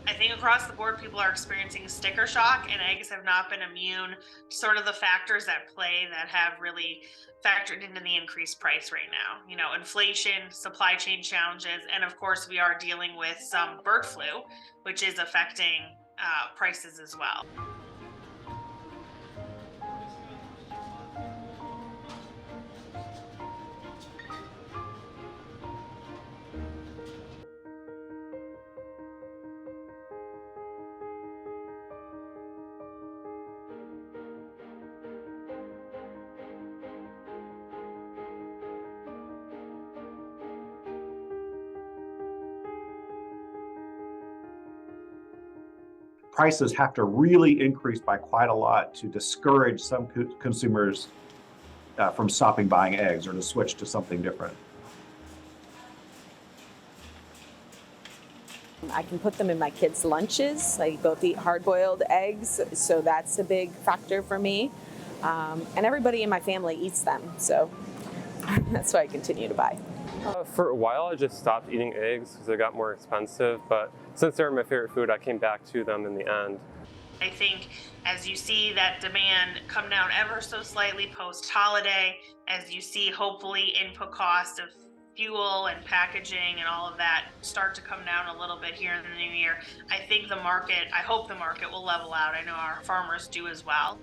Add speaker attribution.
Speaker 1: I think across the board, people are experiencing sticker shock, and eggs have not been immune to sort of the factors at play that have really factored into the increased price right now. You know, inflation, supply chain challenges, and of course, we are dealing with some bird flu, which is affecting prices as well.
Speaker 2: Prices have to really increase by quite a lot to discourage some consumers from stopping buying eggs or to switch to something different.
Speaker 3: I can put them in my kids' lunches. They both eat hard-boiled eggs, so that's a big factor for me. And everybody in my family eats them, so that's why I continue to buy.
Speaker 4: For a while, I just stopped eating eggs because they got more expensive, but since they're my favorite food, I came back to them in the end.
Speaker 1: I think as you see that demand come down ever so slightly post holiday, as you see hopefully input cost of fuel and packaging and all of that start to come down a little bit here in the new year, I think the market, I hope the market will level out. I know our farmers do as well.